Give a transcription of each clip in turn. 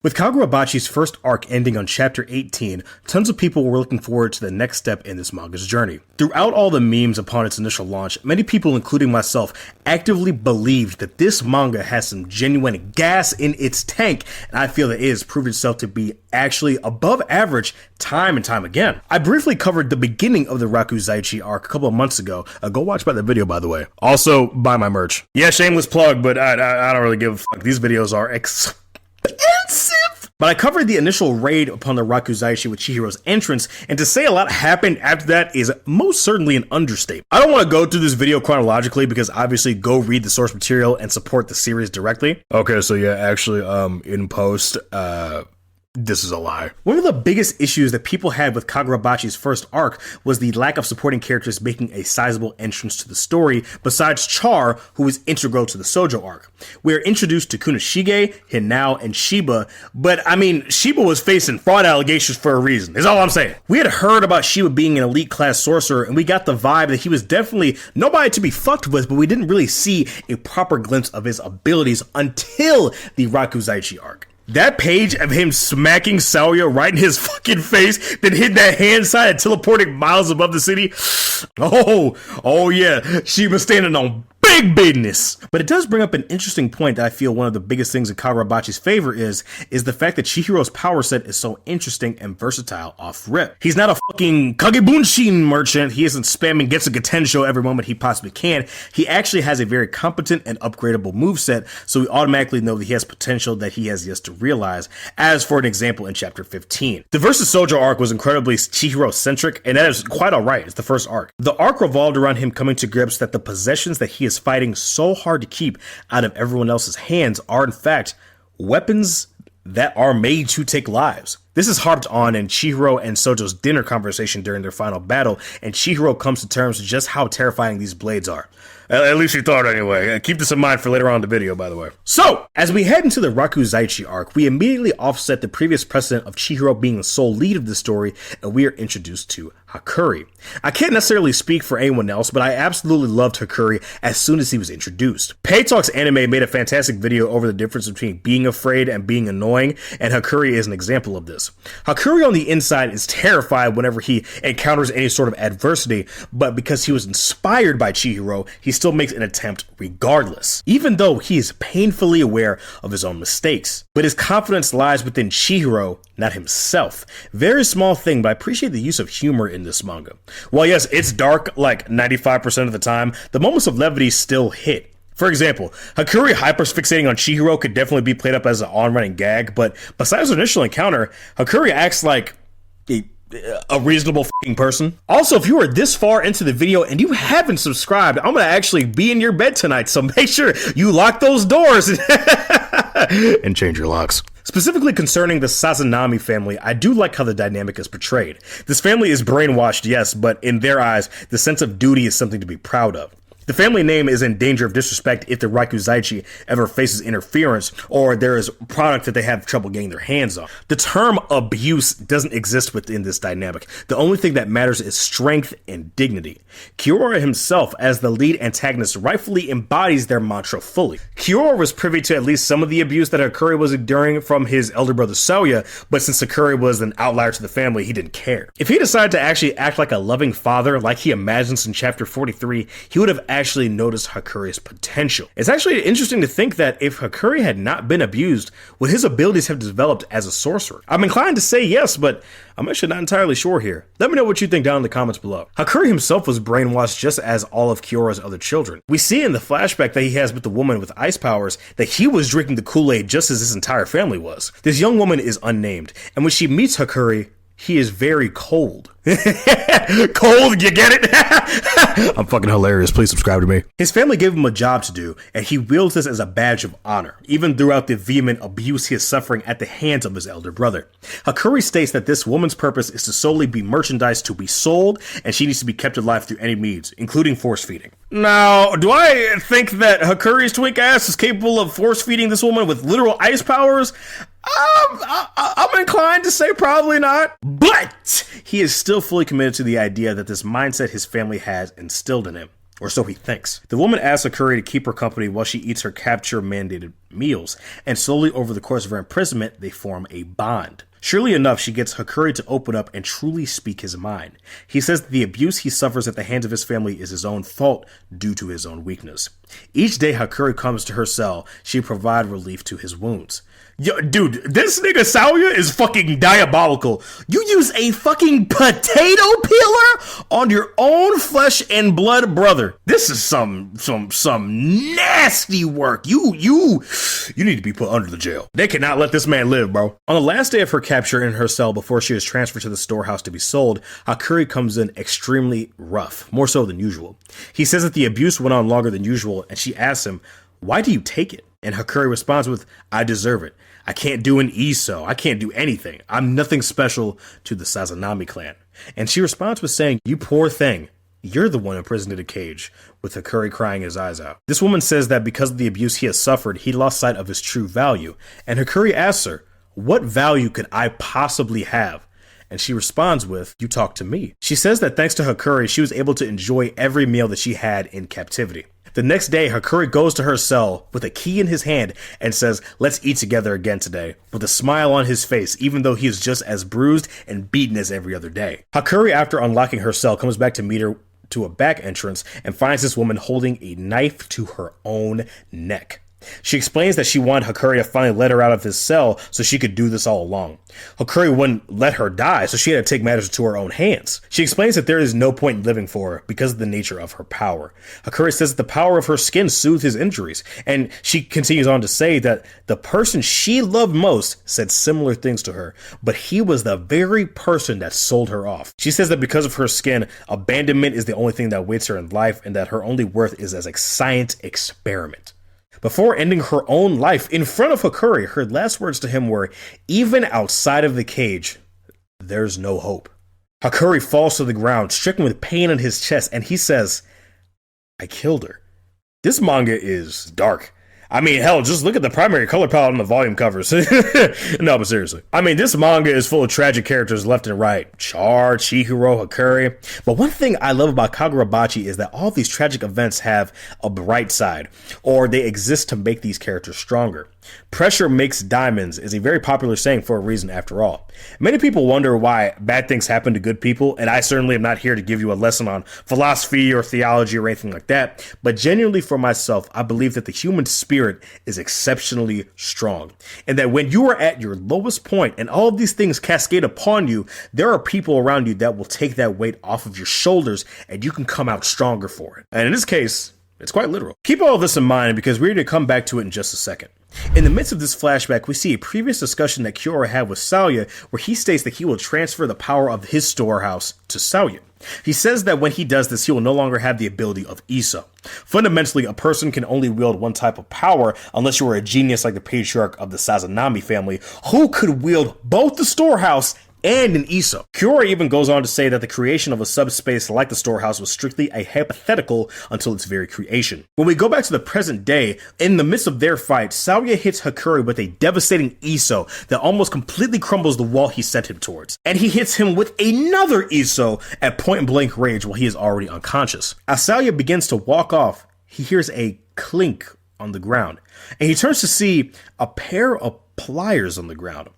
With Kagurabachi's first arc ending on chapter 18, tons of people were looking forward to the next step in this manga's journey. Throughout all the memes upon its initial launch, many people, including myself, actively believed that this manga has some genuine gas in its tank, and I feel that it has proved itself to be actually above average time and time again. I briefly covered the beginning of the Rakuzaichi arc a couple of months ago. Go watch by the video, by the way. Also, buy my merch. Yeah, shameless plug, but I don't really give a fuck. These videos are expensive. But I covered the initial raid upon the Rakuzaichi with Chihiro's entrance, and to say a lot happened after that is most certainly an understatement. I don't want to go through this video chronologically because obviously go read the source material and support the series directly. Okay, so yeah, actually, in post, this is a lie. One of the biggest issues that people had with Kagurabachi's first arc was the lack of supporting characters making a sizable entrance to the story, besides Char, who is integral to the Sojo arc. We are introduced to Kunoshige, Hinao, and Shiba, but I mean, Shiba was facing fraud allegations for a reason, is all I'm saying. We had heard about Shiba being an elite class sorcerer, and we got the vibe that he was definitely nobody to be fucked with, but we didn't really see a proper glimpse of his abilities until the Rakuzaichi arc. That page of him smacking Saoya right in his fucking face, then hitting that hand sign and teleporting miles above the city. Oh yeah, she was standing on big business. But it does bring up an interesting point that I feel one of the biggest things in Kagurabachi's favor is the fact that Chihiro's power set is so interesting and versatile off rip. He's not a fucking Kagebunshin merchant. He isn't spamming Getsu Gatensho every moment he possibly can. He actually has a very competent and upgradable moveset, so we automatically know that he has potential that he has yet to realize, as for an example in chapter 15. The Versus Sojo arc was incredibly Chihiro-centric, and that is quite alright. It's the first arc. The arc revolved around him coming to grips that the possessions that he is fighting so hard to keep out of everyone else's hands are in fact weapons that are made to take lives. This is harped on in Chihiro and Sojo's dinner conversation during their final battle, and Chihiro comes to terms with just how terrifying these blades are. At least he thought anyway. Keep this in mind for later on in the video, by the way. So, as we head into the Rakuzaichi arc, we immediately offset the previous precedent of Chihiro being the sole lead of the story, and we are introduced to Hakuri. I can't necessarily speak for anyone else, but I absolutely loved Hakuri as soon as he was introduced. Pay Talks Anime made a fantastic video over the difference between being afraid and being annoying, and Hakuri is an example of this. Hakuri on the inside is terrified whenever he encounters any sort of adversity, but because he was inspired by Chihiro, he still makes an attempt regardless, even though he is painfully aware of his own mistakes. But his confidence lies within Chihiro, not himself. Very small thing, but I appreciate the use of humor in this manga. While yes, it's dark like 95% of the time, the moments of levity still hit. For example, Hakuri hyperfixating on Chihiro could definitely be played up as an on-running gag, but besides the initial encounter, Hakuri acts like a reasonable fucking person. Also, if you are this far into the video and you haven't subscribed, I'm gonna actually be in your bed tonight, so make sure you lock those doors and change your locks. Specifically concerning the Sazanami family, I do like how the dynamic is portrayed. This family is brainwashed, yes, but in their eyes, the sense of duty is something to be proud of. The family name is in danger of disrespect if the Rakuzaichi ever faces interference or there is a product that they have trouble getting their hands on. The term abuse doesn't exist within this dynamic. The only thing that matters is strength and dignity. Kyorora himself, as the lead antagonist, rightfully embodies their mantra fully. Kyorora was privy to at least some of the abuse that Hakuri was enduring from his elder brother Saoya, but since Hakuri was an outlier to the family, he didn't care. If he decided to actually act like a loving father, like he imagines in chapter 43, he would have actually noticed Hakuri's potential. It's actually interesting to think that if Hakuri had not been abused, would his abilities have developed as a sorcerer? I'm inclined to say yes, but I'm actually not entirely sure here. Let me know what you think down in the comments below. Hakuri himself was brainwashed just as all of Kyora's other children. We see in the flashback that he has with the woman with ice powers that he was drinking the Kool-Aid just as his entire family was. This young woman is unnamed, and when she meets Hakuri, he is very cold. Cold, you get it? I'm fucking hilarious. Please subscribe to me. His family gave him a job to do, and he wields this as a badge of honor, even throughout the vehement abuse he is suffering at the hands of his elder brother. Hakuri states that this woman's purpose is to solely be merchandise to be sold, and she needs to be kept alive through any means, including force feeding. Now, do I think that Hakuri's twink ass is capable of force feeding this woman with literal ice powers? I'm inclined to say probably not, but he is still fully committed to the idea that this mindset his family has instilled in him. or so he thinks. The woman asks Hakuri to keep her company while she eats her capture-mandated meals, and slowly over the course of her imprisonment, they form a bond. Surely enough, she gets Hakuri to open up and truly speak his mind. He says that the abuse he suffers at the hands of his family is his own fault due to his own weakness. Each day Hakuri comes to her cell, she provides relief to his wounds. Yo, dude, this nigga Saoya is fucking diabolical. You use a fucking potato peeler on your own flesh and blood brother. This is some nasty work. You need to be put under the jail. They cannot let this man live, bro. On the last day of her capture in her cell before she is transferred to the storehouse to be sold, Hakuri comes in extremely rough, more so than usual. He says that the abuse went on longer than usual, and she asks him, "Why do you take it?" And Hakuri responds with, "I deserve it. I can't do an Iso. I can't do anything. I'm nothing special to the Sazanami clan." And she responds with saying, "You poor thing. You're the one imprisoned in a cage," with Hakuri crying his eyes out. This woman says that because of the abuse he has suffered, he lost sight of his true value. And Hakuri asks her, "What value could I possibly have?" And she responds with, "You talk to me." She says that thanks to Hakuri, she was able to enjoy every meal that she had in captivity. The next day, Hakuri goes to her cell with a key in his hand and says, "Let's eat together again today," with a smile on his face, even though he is just as bruised and beaten as every other day. Hakuri, after unlocking her cell, comes back to meet her to a back entrance and finds this woman holding a knife to her own neck. She explains that she wanted Hakuri to finally let her out of his cell so she could do this all along. Hakuri wouldn't let her die, so she had to take matters into her own hands. She explains that there is no point in living for her because of the nature of her power. Hakuri says that the power of her skin soothed his injuries, and she continues on to say that the person she loved most said similar things to her, but he was the very person that sold her off. She says that because of her skin, abandonment is the only thing that waits her in life, and that her only worth is as a science experiment. Before ending her own life in front of Hakuri, her last words to him were, "Even outside of the cage, there's no hope." Hakuri falls to the ground, stricken with pain in his chest, and he says, "I killed her." This manga is dark. I mean, hell, just look at the primary color palette on the volume covers. No, but seriously. I mean, this manga is full of tragic characters left and right. Char, Chihiro, Hakuri. But one thing I love about Kagurabachi is that all these tragic events have a bright side, or they exist to make these characters stronger. Pressure makes diamonds is a very popular saying for a reason after all. Many people wonder why bad things happen to good people, and I certainly am not here to give you a lesson on philosophy or theology or anything like that, but genuinely for myself, I believe that the human spirit is exceptionally strong, and that when you are at your lowest point and all of these things cascade upon you, there are people around you that will take that weight off of your shoulders and you can come out stronger for it. And in this case, it's quite literal. Keep all of this in mind because we're going to come back to it in just a second. In the midst of this flashback, we see a previous discussion that Kiora had with Saoya, where he states that he will transfer the power of his storehouse to Saoya. He says that when he does this, he will no longer have the ability of Iso. Fundamentally, a person can only wield one type of power unless you are a genius like the patriarch of the Sazanami family, who could wield both the storehouse and an Iso. Kiora even goes on to say that the creation of a subspace like the storehouse was strictly a hypothetical until its very creation. When we go back to the present day, in the midst of their fight, Saoya hits Hakuri with a devastating Iso that almost completely crumbles the wall he sent him towards. And he hits him with another Iso at point blank range while he is already unconscious. As Saoya begins to walk off, he hears a clink on the ground, and he turns to see a pair of pliers on the ground.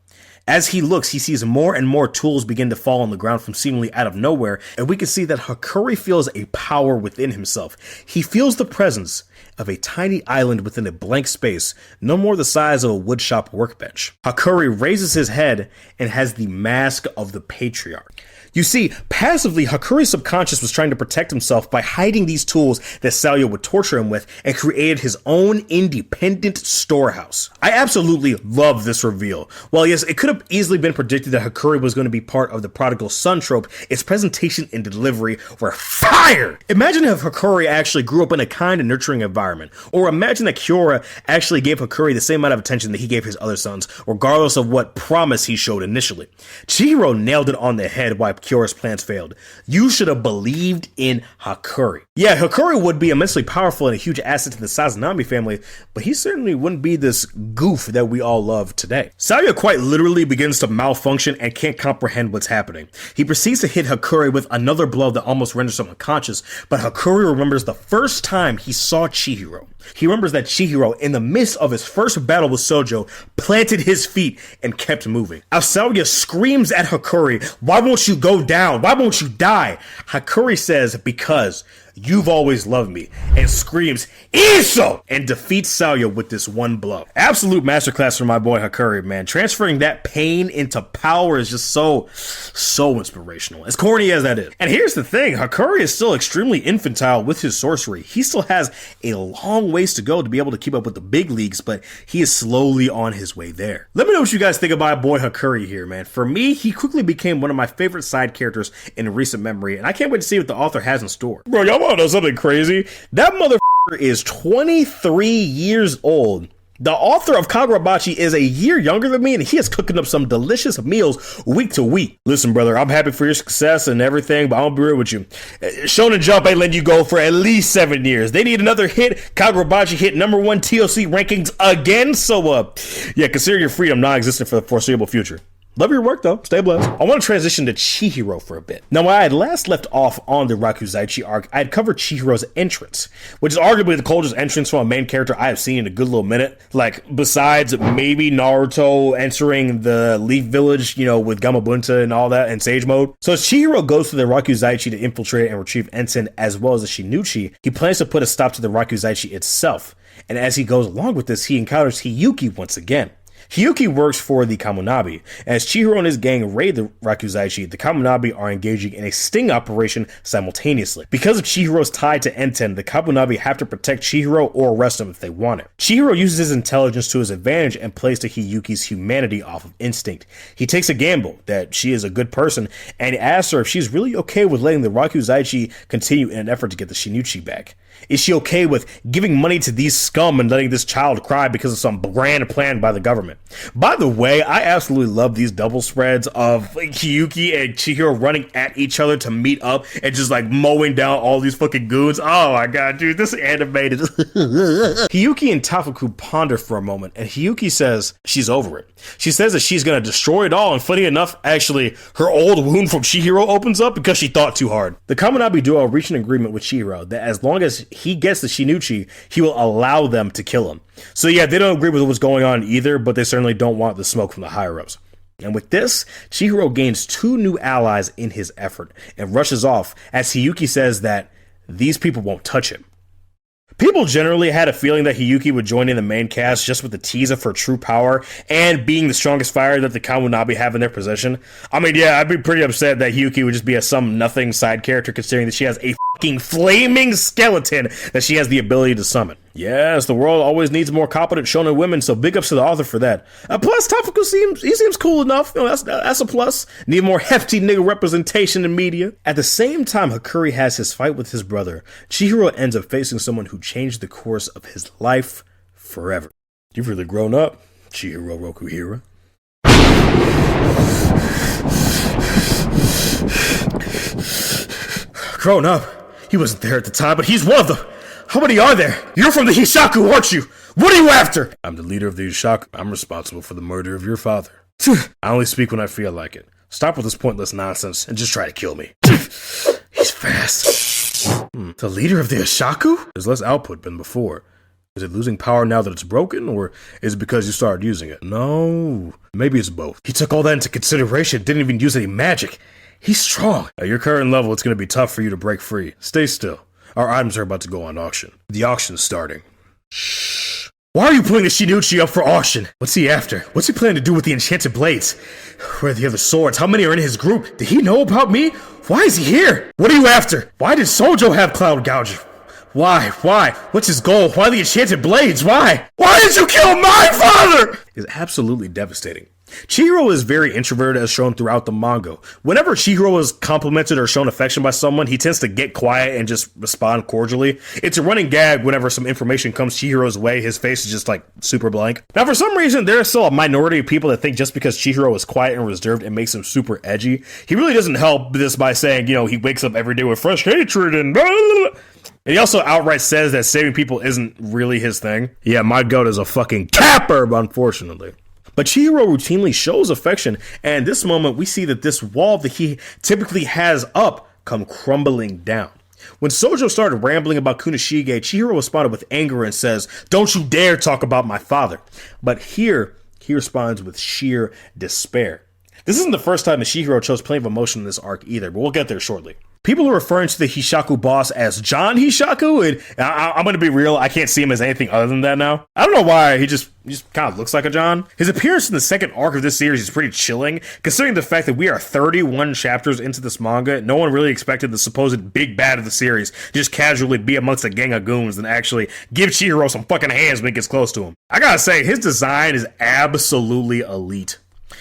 As he looks, he sees more and more tools begin to fall on the ground from seemingly out of nowhere, and we can see that Hakuri feels a power within himself. He feels the presence of a tiny island within a blank space, no more the size of a woodshop workbench. Hakuri raises his head and has the mask of the patriarch. You see, passively, Hakuri's subconscious was trying to protect himself by hiding these tools that Saoya would torture him with and created his own independent storehouse. I absolutely love this reveal. While yes, it could have easily been predicted that Hakuri was going to be part of the prodigal son trope, its presentation and delivery were fire! Imagine if Hakuri actually grew up in a kind and nurturing environment, or imagine that Kiora actually gave Hakuri the same amount of attention that he gave his other sons, regardless of what promise he showed initially. Chihiro nailed it on the head while Kyora's plans failed. You should have believed in Hakuri. Yeah, Hakuri would be immensely powerful and a huge asset to the Sazanami family, but he certainly wouldn't be this goof that we all love today. Saoya quite literally begins to malfunction and can't comprehend what's happening. He proceeds to hit Hakuri with another blow that almost renders him unconscious, but Hakuri remembers the first time he saw Chihiro. He remembers that Chihiro, in the midst of his first battle with Sojo, planted his feet and kept moving. Asaoya screams at Hakuri, "Why won't you go down? Why won't you die?" Hakuri says, "Because you've always loved me," and screams, "Iso!" and defeats Saoya with this one blow. Absolute masterclass from my boy Hakuri, man. Transferring that pain into power is just so inspirational, as corny as that is. And here's the thing, Hakuri is still extremely infantile with his sorcery. He still has a long ways to go to be able to keep up with the big leagues, but he is slowly on his way there. Let me know what you guys think about my boy Hakuri here, man. For me, he quickly became one of my favorite side characters in recent memory, and I can't wait to see what the author has in store. Bro, y'all want to know something crazy? That motherfucker is 23 years old. The author of Kagurabachi is a year younger than me, and he is cooking up some delicious meals week to week. Listen, brother, I'm happy for your success and everything, but I'll be real with you. Shonen Jump ain't letting you go for at least 7 years. They need another hit. Kagurabachi hit #1 TLC rankings again, so yeah, consider your freedom non-existent for the foreseeable future. Love your work, though. Stay blessed. I want to transition to Chihiro for a bit. Now, when I had last left off on the Rakuzaichi arc, I had covered Chihiro's entrance, which is arguably the coldest entrance from a main character I have seen in a good little minute. Like, besides maybe Naruto entering the Leaf Village, you know, with Gamabunta and all that, and Sage Mode. So as Chihiro goes to the Rakuzaichi to infiltrate and retrieve Ensign, as well as the Shinuchi, he plans to put a stop to the Rakuzaichi itself. And as he goes along with this, he encounters Hiyuki once again. Hiyuki works for the Kamunabi. As Chihiro and his gang raid the Rakuzaichi, the Kamunabi are engaging in a sting operation simultaneously. Because of Chihiro's tie to Enten, the Kamunabi have to protect Chihiro or arrest him if they want it. Chihiro uses his intelligence to his advantage and plays to Hiyuki's humanity off of instinct. He takes a gamble that she is a good person and asks her if she's really okay with letting the Rakuzaichi continue in an effort to get the Shinuchi back. Is she okay with giving money to these scum and letting this child cry because of some grand plan by the government? By the way, I absolutely love these double spreads of Hiyuki and Chihiro running at each other to meet up and just like mowing down all these fucking goons. Oh my god, dude, this animated. Hiyuki and Tafuku ponder for a moment, and Hiyuki says she's over it. She says that she's gonna destroy it all, and funny enough, actually, her old wound from Chihiro opens up because she thought too hard. The Kamunabi duo reach an agreement with Chihiro that as long as he gets the Shinuchi, he will allow them to kill him. So yeah, they don't agree with what's going on either, but they certainly don't want the smoke from the higher-ups. And with this, Chihiro gains 2 new allies in his effort and rushes off as Hiyuki says that these people won't touch him. People generally had a feeling that Hiyuki would join in the main cast just with the tease of her true power and being the strongest fighter that the Kamunabi have in their possession. I mean, yeah, I'd be pretty upset that Hiyuki would just be a some nothing side character considering that she has a fucking flaming skeleton that she has the ability to summon. Yes, the world always needs more competent shonen women, so big ups to the author for that. Plus, Tafuku seems cool enough. You know, that's a plus. Need more hefty nigga representation in media. At the same time Hakuri has his fight with his brother, Chihiro ends up facing someone who changed the course of his life forever. You've really grown up, Chihiro Rokuhira. Grown up? He wasn't there at the time, but he's one of them. How many are there? You're from the Hishaku, aren't you? What are you after? I'm the leader of the Hishaku. I'm responsible for the murder of your father. I only speak when I feel like it. Stop with this pointless nonsense and just try to kill me. He's fast. The leader of the Hishaku? There's less output than before. Is it losing power now that it's broken, or is it because you started using it? No, maybe it's both. He took all that into consideration, didn't even use any magic. He's strong. At your current level, it's going to be tough for you to break free. Stay still. Our items are about to go on auction. The auction's starting. Shh. Why are you putting the Shinuchi up for auction? What's he after? What's he planning to do with the enchanted blades? Where are the other swords? How many are in his group? Did he know about me? Why is he here? What are you after? Why did Sojo have Cloud Gouge? Why? What's his goal? Why the enchanted blades? Why? Why did you kill my father? It's absolutely devastating. Chihiro is very introverted as shown throughout the manga. Whenever Chihiro is complimented or shown affection by someone, he tends to get quiet and just respond cordially. It's a running gag whenever some information comes Chihiro's way, his face is just like super blank. Now for some reason, there is still a minority of people that think just because Chihiro is quiet and reserved, it makes him super edgy. He really doesn't help this by saying, you know, he wakes up every day with fresh hatred and blah, blah, blah. And he also outright says that saving people isn't really his thing. Yeah, my goat is a fucking capper, unfortunately. But Chihiro routinely shows affection, and in this moment we see that this wall that he typically has up come crumbling down. When Sojo started rambling about Kunishige, Chihiro responded with anger and says, "Don't you dare talk about my father." But here, he responds with sheer despair. This isn't the first time that Chihiro shows plenty of emotion in this arc either, but we'll get there shortly. People are referring to the Hishaku boss as John Hishaku, and I'm going to be real, I can't see him as anything other than that now. I don't know why, he just kind of looks like a John. His appearance in the second arc of this series is pretty chilling, considering the fact that we are 31 chapters into this manga. No one really expected the supposed big bad of the series to just casually be amongst a gang of goons and actually give Chihiro some fucking hands when he gets close to him. I gotta say, his design is absolutely elite.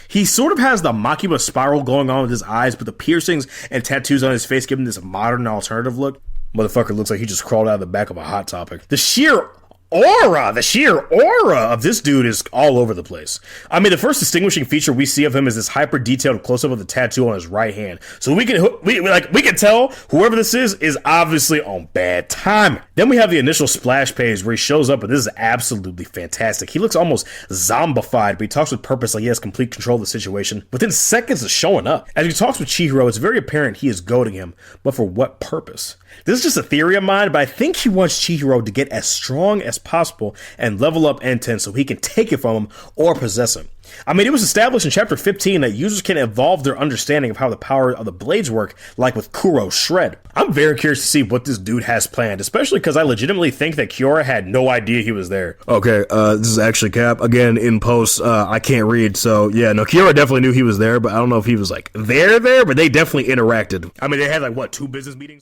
He sort of has the Makima spiral going on with his eyes, but the piercings and tattoos on his face give him this modern alternative look. Motherfucker looks like he just crawled out of the back of a Hot Topic. The sheer aura of this dude is all over the place. I mean, the first distinguishing feature we see of him is this hyper detailed close up of the tattoo on his right hand. So we can tell whoever this is obviously on bad timing. Then we have the initial splash page where he shows up, and this is absolutely fantastic. He looks almost zombified, but he talks with purpose like he has complete control of the situation within seconds of showing up. As he talks with Chihiro, it's very apparent he is goading him, but for what purpose? This is just a theory of mine, but I think he wants Chihiro to get as strong as possible and level up N10 so he can take it from him or possess him. I mean, it was established in chapter 15 that users can evolve their understanding of how the power of the blades work, like with Kuro's Shred. I'm very curious to see what this dude has planned, especially because I legitimately think that Kiora had no idea he was there. Okay, this is actually Cap. Again, in post, I can't read, so yeah, no, Kiora definitely knew he was there, but I don't know if he was like there, but they definitely interacted. I mean, they had like, what, 2 business meetings?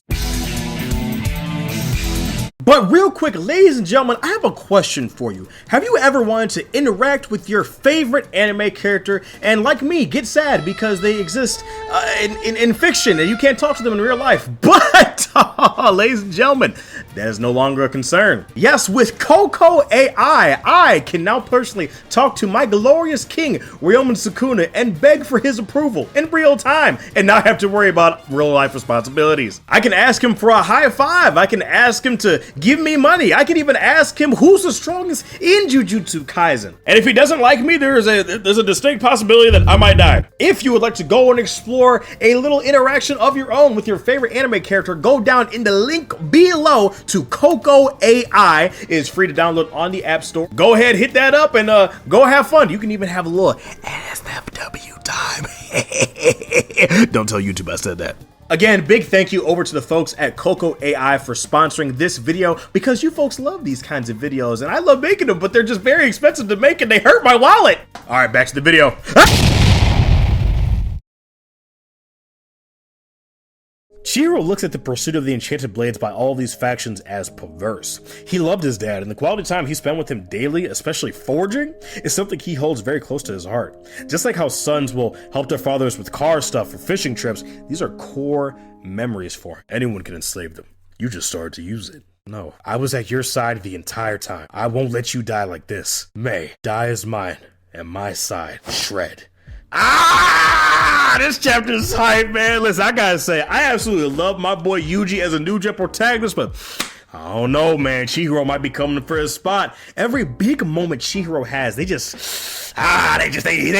But real quick, ladies and gentlemen, I have a question for you. Have you ever wanted to interact with your favorite anime character and, like me, get sad because they exist in fiction and you can't talk to them in real life? But, ladies and gentlemen, that is no longer a concern. Yes, with Coco AI, I can now personally talk to my glorious king, Ryomen Sukuna, and beg for his approval in real time and not have to worry about real life responsibilities. I can ask him for a high five. I can ask him to give me money. I can even ask him who's the strongest in Jujutsu Kaisen. And if he doesn't like me, there's a distinct possibility that I might die. If you would like to go and explore a little interaction of your own with your favorite anime character, go down in the link below to Coco AI. It is free to download on the App Store. Go ahead, hit that up, and go have fun. You can even have a little NSFW time. Don't tell YouTube I said that. Again, big thank you over to the folks at Coco AI for sponsoring this video, because you folks love these kinds of videos, and I love making them, but they're just very expensive to make and they hurt my wallet. All right, back to the video. Chihiro looks at the pursuit of the enchanted blades by all these factions as perverse. He loved his dad, and the quality time he spent with him daily, especially forging, is something he holds very close to his heart. Just like how sons will help their fathers with car stuff or fishing trips, these are core memories for him. Anyone can enslave them. You just started to use it. No, I was at your side the entire time. I won't let you die like this. May, die is mine, and my side, Shred. This chapter is hype, man. Listen, I gotta say, I absolutely love my boy Yuji as a New Gen protagonist, but I don't know, man. Chihiro might be coming for his spot. Every big moment Chihiro has, they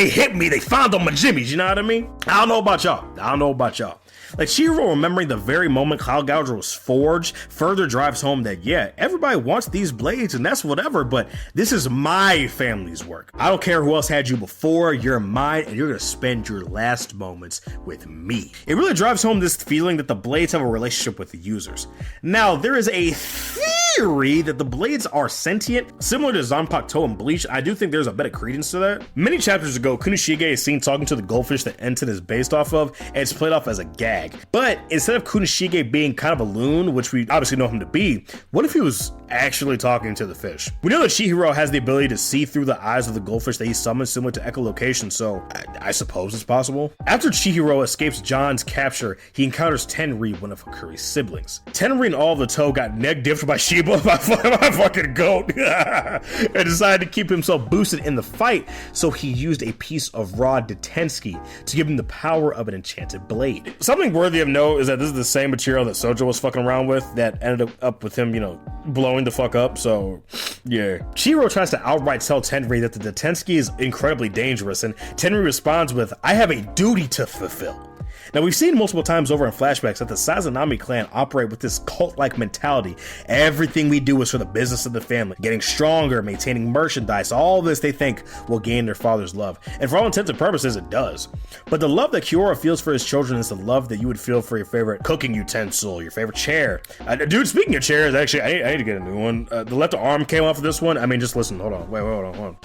hit me. They found on my jimmies, you know what I mean? I don't know about y'all. Like, Chihiro remembering the very moment Cloud Gouger was forged further drives home that, yeah, everybody wants these blades and that's whatever, but this is my family's work. I don't care who else had you before, you're mine, and you're gonna spend your last moments with me. It really drives home this feeling that the blades have a relationship with the users. Now, there is a theory that the blades are sentient, similar to Zanpakuto and Bleach. I do think there's a bit of credence to that. Many chapters ago, Kunishige is seen talking to the goldfish that N10 is based off of, and it's played off as a gag. But instead of Kunishige being kind of a loon, which we obviously know him to be, what if he was actually talking to the fish? We know that Chihiro has the ability to see through the eyes of the goldfish that he summons, similar to echolocation, so I suppose it's possible. After Chihiro escapes John's capture, he encounters Tenri, one of Hakuri's siblings. Tenri and all of the toe got neg-diffed by Shiba, my fucking goat, and decided to keep himself boosted in the fight, so he used a piece of raw Detensky to give him the power of an enchanted blade. Something worthy of note is that this is the same material that Sojo was fucking around with that ended up with him, blowing the fuck up, so yeah. Chihiro tries to outright tell Tenri that the Detensky is incredibly dangerous, and Tenri responds with, "I have a duty to fulfill." Now, we've seen multiple times over in flashbacks that the Sazanami clan operate with this cult-like mentality. Everything we do is for the business of the family, getting stronger, maintaining merchandise, all this they think will gain their father's love. And for all intents and purposes, it does. But the love that Kiora feels for his children is the love that you would feel for your favorite cooking utensil, your favorite chair. Dude, speaking of chairs, actually, I need to get a new one. The left arm came off of this one. I mean, just listen, hold on, hold on.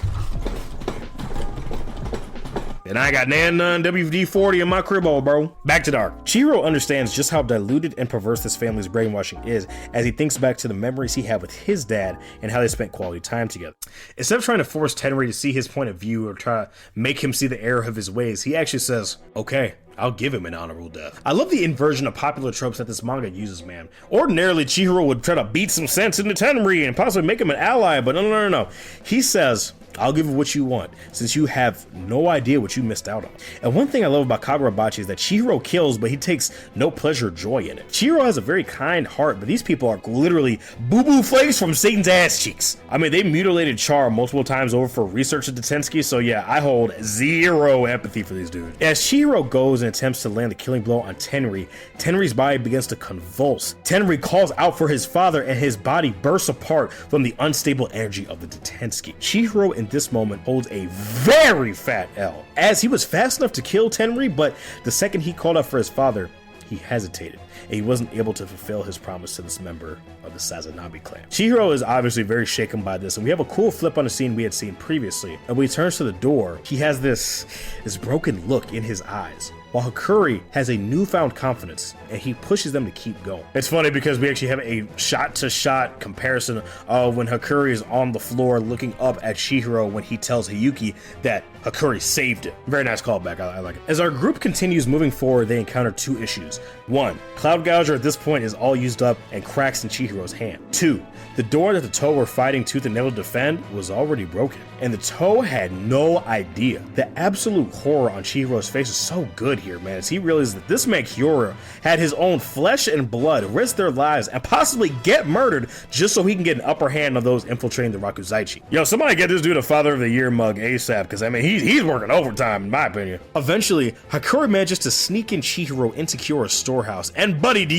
And I got Nan WD-40 in my cribbo, bro. Back to the arc. Chihiro understands just how diluted and perverse this family's brainwashing is as he thinks back to the memories he had with his dad and how they spent quality time together. Instead of trying to force Tenri to see his point of view or try to make him see the error of his ways, he actually says, okay, I'll give him an honorable death. I love the inversion of popular tropes that this manga uses, man. Ordinarily, Chihiro would try to beat some sense into Tenri and possibly make him an ally, but no. He says, I'll give you what you want, since you have no idea what you missed out on. And one thing I love about Kagurabachi is that Chihiro kills, but he takes no pleasure or joy in it. Chihiro has a very kind heart, but these people are literally boo-boo flakes from Satan's ass cheeks. I mean, they mutilated Char multiple times over for research at Detensky, so yeah, I hold zero empathy for these dudes. As Chihiro goes and attempts to land the killing blow on Tenri, Tenri's body begins to convulse. Tenri calls out for his father, and his body bursts apart from the unstable energy of the Detensky. Chihiro in this moment holds a very fat L, as he was fast enough to kill Tenri, but the second he called out for his father, he hesitated, and he wasn't able to fulfill his promise to this member of the Sazanami clan. Chihiro is obviously very shaken by this, and we have a cool flip on a scene we had seen previously. And when he turns to the door, he has this broken look in his eyes, while Hakuri has a newfound confidence, and he pushes them to keep going. It's funny because we actually have a shot-to-shot comparison of when Hakuri is on the floor looking up at Chihiro when he tells Hiyuki that Hakuri saved him. Very nice callback, I like it. As our group continues moving forward, they encounter two issues. One, Cloud Gouger at this point is all used up and cracks in Chihiro's hand. Two, the door that the Toe were fighting tooth and nail to defend was already broken, and the Toe had no idea. The absolute horror on Chihiro's face is so good here, man, as he realizes that this man Kiora had his own flesh and blood risk their lives and possibly get murdered just so he can get an upper hand on those infiltrating the Rakuzaichi. Yo, somebody get this dude a Father of the Year mug ASAP, because I mean, he's working overtime in my opinion. Eventually, Hakuri manages to sneak in Chihiro into Kyora's storehouse, and buddy, do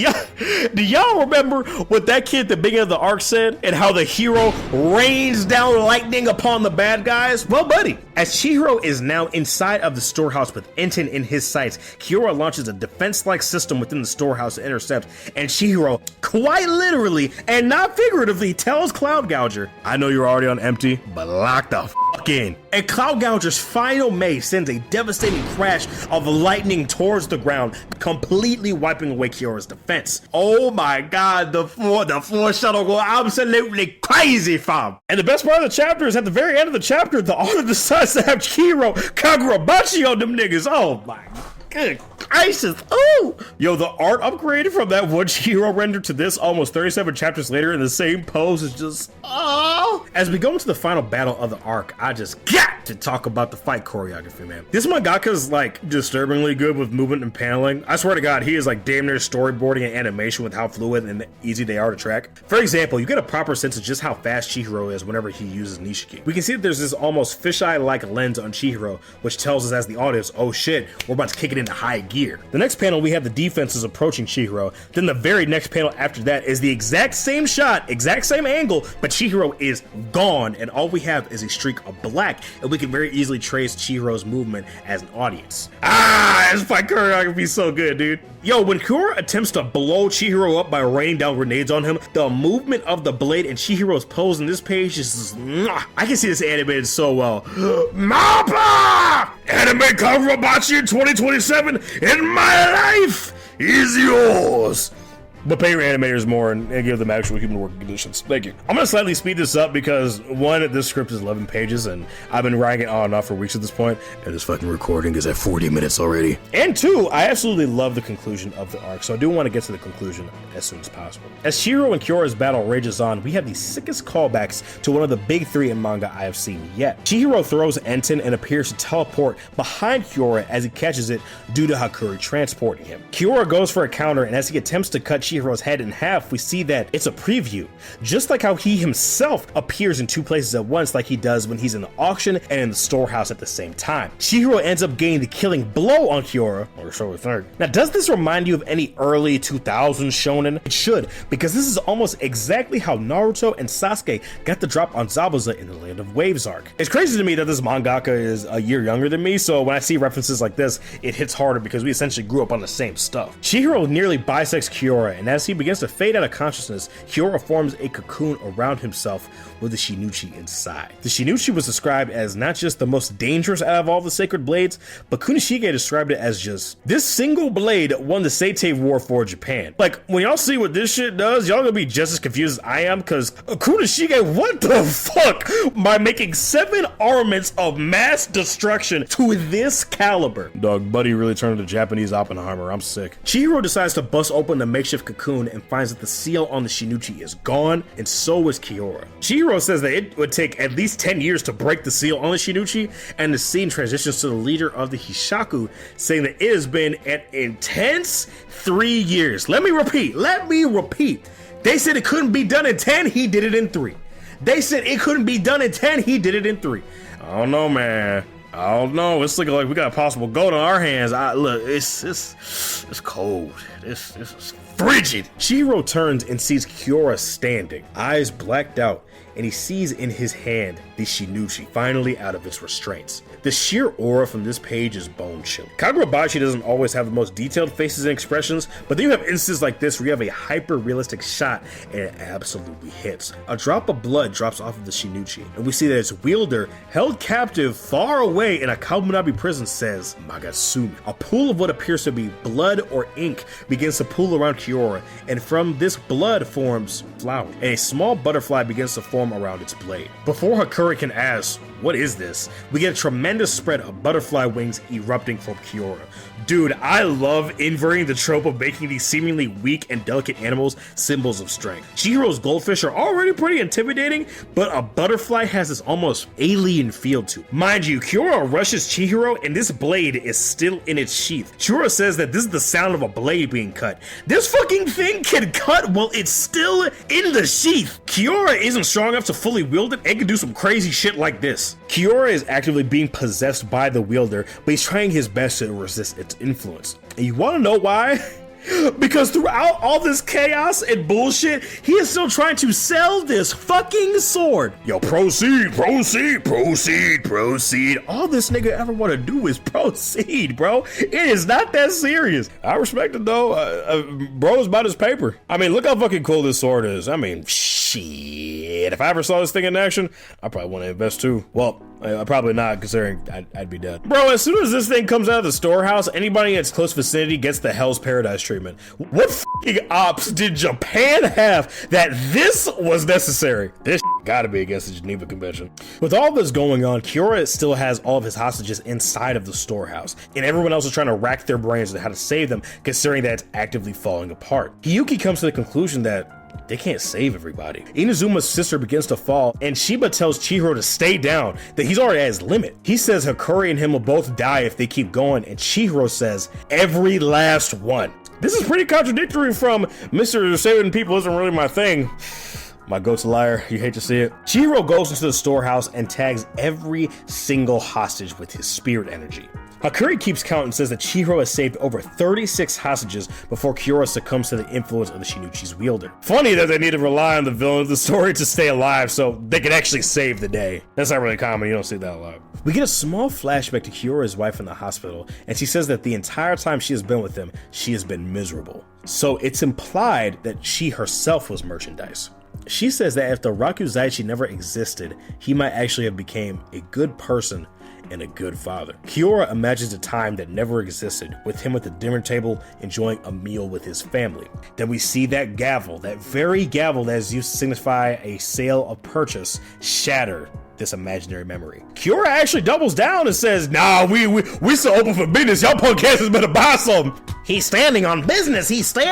y'all remember what that kid at the beginning of the arc said, and how the hero rains down lightning upon the bad guys? Well, buddy, as Chihiro is now inside of the storehouse with Enten in his sights, Kiora launches a defense-like system within the storehouse to intercept, and Chihiro, quite literally and not figuratively, tells Cloud Gouger, I know you're already on empty, but lock the fuck in. And Cloud Gouger's final mace sends a devastating crash of lightning towards the ground, completely wiping away Kyora's defense. Oh my god, the floor shuttle go absolutely crazy, fam. And the best part of the chapter is at the very end of the chapter, the author decides to have Chihiro Kagurabachi on them niggas. Oh my good gracious. Ooh. Yo, the art upgrade from that one Chihiro render to this almost 37 chapters later in the same pose is just, oh. As we go into the final battle of the arc, I just got to talk about the fight choreography, man. This mangaka is like disturbingly good with movement and paneling. I swear to god, he is like damn near storyboarding and animation with how fluid and easy they are to track. For example, you get a proper sense of just how fast Chihiro is whenever he uses Nishiki. We can see that there's this almost fisheye-like lens on Chihiro, which tells us as the audience, oh shit, we're about to kick it into high gear. The next panel, we have the defenses approaching Chihiro. Then the very next panel after that is the exact same shot, exact same angle, but Chihiro is gone, and all we have is a streak of black, and we can very easily trace Chihiro's movement as an audience. This fight choreography is so good, dude. Yo, when Kura attempts to blow Chihiro up by raining down grenades on him, the movement of the blade and Chihiro's pose in this page is just, I can see this animated so well. MAPPA! Anime Kagurabachi in 2027, and my life is yours! But pay your animators more and give them actual human working conditions. Thank you. I'm gonna slightly speed this up because one, this script is 11 pages and I've been writing it on and off for weeks at this point, and this fucking recording is at 40 minutes already. And two, I absolutely love the conclusion of the arc, so I do want to get to the conclusion as soon as possible. As Chihiro and Kyora's battle rages on, we have the sickest callbacks to one of the big three in manga I have seen yet. Chihiro throws Enten and appears to teleport behind Kyora as he catches it due to Hakuri transporting him. Kyora goes for a counter, and as he attempts to cut Chihiro's head in half, we see that it's a preview. Just like how he himself appears in two places at once, like he does when he's in the auction and in the storehouse at the same time. Chihiro ends up getting the killing blow on Kiora, or so we think. Now, does this remind you of any early 2000s shonen? It should, because this is almost exactly how Naruto and Sasuke got the drop on Zabuza in the Land of Waves arc. It's crazy to me that this mangaka is a year younger than me, so when I see references like this, it hits harder because we essentially grew up on the same stuff. Chihiro nearly bisects Kiora, and as he begins to fade out of consciousness, Kiora forms a cocoon around himself with the Shinuchi inside. The Shinuchi was described as not just the most dangerous out of all the sacred blades, but Kunishige described it as just, this single blade won the Seitei War for Japan. Like, when y'all see what this shit does, y'all gonna be just as confused as I am, because Kunishige, what the fuck? By making 7 armaments of mass destruction to this caliber. Dog, buddy really turned into Japanese Oppenheimer, I'm sick. Chihiro decides to bust open the makeshift cocoon and finds that the seal on the Shinuchi is gone, and so is Kiora. Chihiro says that it would take at least 10 years to break the seal on the Shinuchi, and the scene transitions to the leader of the Hishaku saying that it has been an intense 3 years. Let me repeat. They said it couldn't be done in 10, he did it in 3. They said it couldn't be done in 10, he did it in 3. I don't know, man. I don't know. It's looking like we got a possible gold on our hands. Look, it's cold. This is frigid. Chihiro turns and sees Kiora standing, eyes blacked out, and he sees in his hand the Shinuchi finally out of its restraints. The sheer aura from this page is bone-chilling. Kagurabachi doesn't always have the most detailed faces and expressions, but then you have instances like this where you have a hyper-realistic shot and it absolutely hits. A drop of blood drops off of the Shinuchi, and we see that its wielder, held captive far away in a Kabunabi prison, says, Magatsumi. A pool of what appears to be blood or ink begins to pool around Kiora, and from this blood forms flower, and a small butterfly begins to form around its blade. Before Hakuri can ask, what is this? We get a tremendous spread of butterfly wings erupting from Kiora. Dude, I love inverting the trope of making these seemingly weak and delicate animals symbols of strength. Chihiro's goldfish are already pretty intimidating, but a butterfly has this almost alien feel to it. Mind you, Kiora rushes Chihiro and this blade is still in its sheath. Chihiro says that this is the sound of a blade being cut. This fucking thing can cut while it's still in the sheath. Kiora isn't strong enough to fully wield it and can do some crazy shit like this. Kiora is actively being possessed by the wielder, but he's trying his best to resist its influence. And you want to know why? Because throughout all this chaos and bullshit, he is still trying to sell this fucking sword. Yo, proceed. All this nigga ever want to do is proceed, bro. It is not that serious. I respect it though. Bro's about his paper. I mean, look how fucking cool this sword is. I mean, shit. If I ever saw this thing in action, I probably want to invest too. Well, probably not, considering I'd be dead. Bro, as soon as this thing comes out of the storehouse, anybody in its close vicinity gets the Hell's Paradise treatment. What fucking ops did Japan have that this was necessary? This gotta be against the Geneva Convention. With all this going on, Kiora still has all of his hostages inside of the storehouse, and everyone else is trying to rack their brains on how to save them, considering that it's actively falling apart. Hiyuki comes to the conclusion that they can't save everybody. Inazuma's sister begins to fall, and Shiba tells Chihiro to stay down, that he's already at his limit. He says Hakuri and him will both die if they keep going, and Chihiro says, every last one. This is pretty contradictory from Mr. Saving People isn't really my thing. My goat's a liar, you hate to see it. Chihiro goes into the storehouse and tags every single hostage with his spirit energy. Hakuri keeps count and says that Chihiro has saved over 36 hostages before Kiora succumbs to the influence of the Shinuchi's wielder. Funny that they need to rely on the villain of the story to stay alive so they can actually save the day. That's not really common, you don't see that a lot. We get a small flashback to Kyora's wife in the hospital, and she says that the entire time she has been with him, she has been miserable. So it's implied that she herself was merchandise. She says that if the Rakuzaichi never existed, he might actually have become a good person and a good father. Kiora imagines a time that never existed, with him at the dinner table enjoying a meal with his family. Then we see that gavel, that very gavel that is used to signify a sale of purchase, shatter this imaginary memory. Kiora actually doubles down and says, nah, we still open for business. Y'all punk asses better buy something. He's standing on business. If I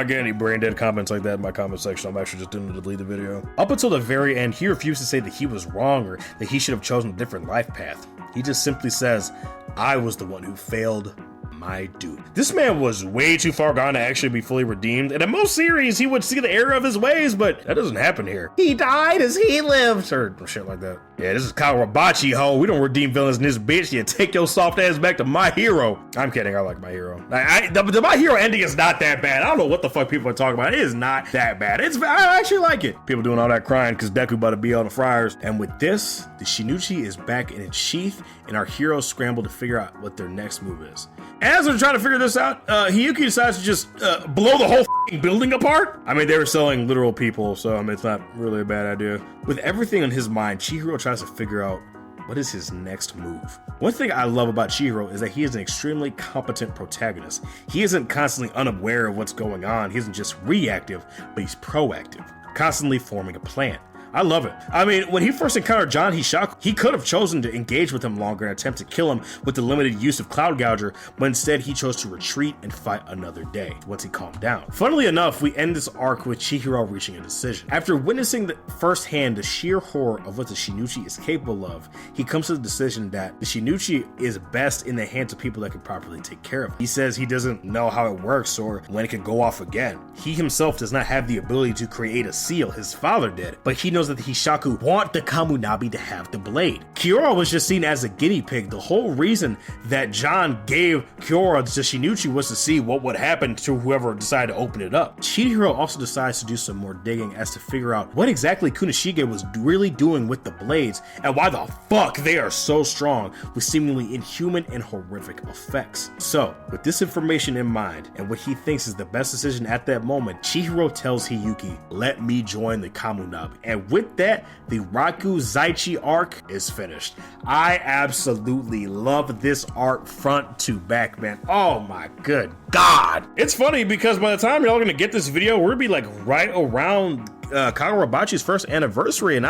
get any brain dead comments like that in my comment section, I'm actually just going to delete the video. Up until the very end, he refused to say that he was wrong or that he should have chosen a different life path. He just simply says, I was the one who failed my dude. This man was way too far gone to actually be fully redeemed, and in most series, he would see the error of his ways, but that doesn't happen here. He died as he lived, or shit like that. Yeah, this is Kagurabachi, ho. We don't redeem villains in this bitch. You take your soft ass back to My Hero. I'm kidding, I like My Hero. The My Hero ending is not that bad. I don't know what the fuck people are talking about. It is not that bad. I actually like it. People doing all that crying because Deku about to be on the fryers. And with this, the Shinuchi is back in its sheath, and our heroes scramble to figure out what their next move is. As they're trying to figure this out, Hiyuki decides to just blow the whole building apart. I mean, they were selling literal people, so I mean, it's not really a bad idea. With everything on his mind, Chihiro tries to figure out what is his next move. One thing I love about Chihiro is that he is an extremely competent protagonist. He isn't constantly unaware of what's going on. He isn't just reactive, but he's proactive, constantly forming a plan. I love it. I mean, when he first encountered John Hishaku, he could have chosen to engage with him longer and attempt to kill him with the limited use of Cloud Gouger, but instead he chose to retreat and fight another day once he calmed down. Funnily enough, we end this arc with Chihiro reaching a decision. After witnessing firsthand the sheer horror of what the Shinuchi is capable of, he comes to the decision that the Shinuchi is best in the hands of people that can properly take care of it. He says he doesn't know how it works or when it can go off again. He himself does not have the ability to create a seal. His father did, but he knows that the Hishaku want the Kamunabi to have the blade. Kyoura was just seen as a guinea pig. The whole reason that John gave Kyoura to Shinuchi was to see what would happen to whoever decided to open it up. Chihiro also decides to do some more digging as to figure out what exactly Kunishige was really doing with the blades and why the fuck they are so strong with seemingly inhuman and horrific effects. So, with this information in mind and what he thinks is the best decision at that moment, Chihiro tells Hiyuki, "Let me join the Kamunabi." And with that, the Raku Zaichi arc is finished. I absolutely love this arc front to back, man. Oh my good God. It's funny because by the time y'all gonna get this video, we're gonna be like right around Kagurabachi's first anniversary, and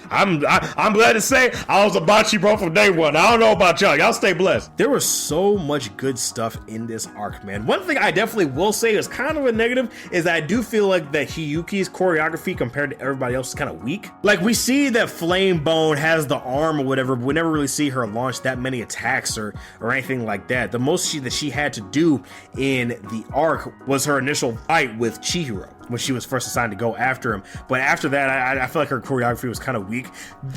I'm glad to say I was a Bachi bro from day one. I don't know about y'all. Y'all stay blessed. There was so much good stuff in this arc, man. One thing I definitely will say is kind of a negative is that I do feel like that Hiyuki's choreography compared to everybody else is kind of weak. Like, we see that Flame Bone has the arm or whatever, but we never really see her launch that many attacks or anything like that. The most that she had to do in the arc was her initial fight with Chihiro when she was first assigned to go after him. But after that, I feel like her choreography was kind of weak.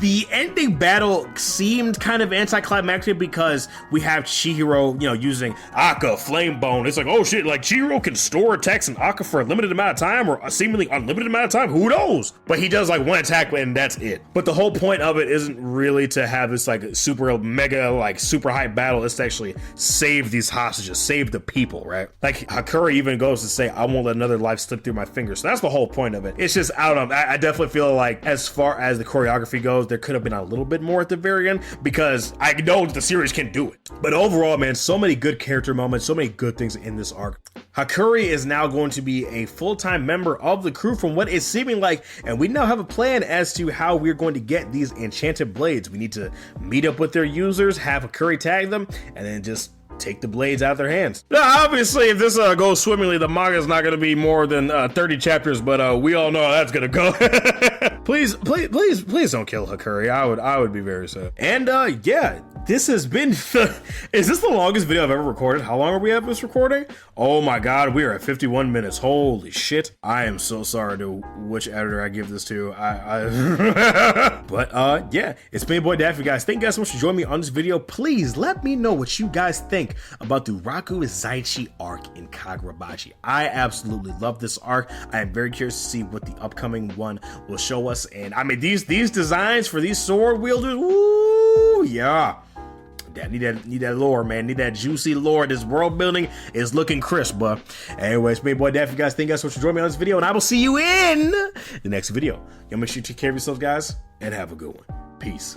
The ending battle seemed kind of anticlimactic because we have Chihiro, using Akka, Flame Bone. It's like, oh shit, like Chihiro can store attacks in Akka for a limited amount of time or a seemingly unlimited amount of time. Who knows? But he does like one attack and that's it. But the whole point of it isn't really to have this like super mega, like super hype battle. It's to actually save these hostages, save the people, right? Like Hakuri even goes to say, I won't let another life slip through my fingers. So that's the whole point of it. It's just, I don't know. I definitely feel like as far as the choreography goes, there could have been a little bit more at the very end because I know that the series can do it. But overall, man, so many good character moments, so many good things in this arc. Hakuri is now going to be a full-time member of the crew from what it's seeming like, and we now have a plan as to how we're going to get these enchanted blades. We need to meet up with their users, have Hakuri tag them, and then just take the blades out of their hands. Now, obviously, if this goes swimmingly, the manga is not going to be more than 30 chapters, but we all know how that's going to go. Please don't kill Hakuri. I would be very sad. And yeah, this has been is this the longest video I've ever recorded? How long are we at this recording? Oh my God, we are at 51 minutes. Holy shit. I am so sorry to which editor I give this to. But yeah, it's been your boy Daffy, guys. Thank you guys so much for joining me on this video. Please let me know what you guys think about the Raku Zaichi arc in Kagurabachi. I absolutely love this arc. I am very curious to see what the upcoming one will show us. And I mean, these designs for these sword wielders, woo, yeah. Need that lore, man. Need that juicy lore. This world building is looking crisp, but anyways, my boy Daffy, guys. Thank you guys so much for joining me on this video, and I will see you in the next video. Y'all make sure you take care of yourselves, guys, and have a good one. Peace.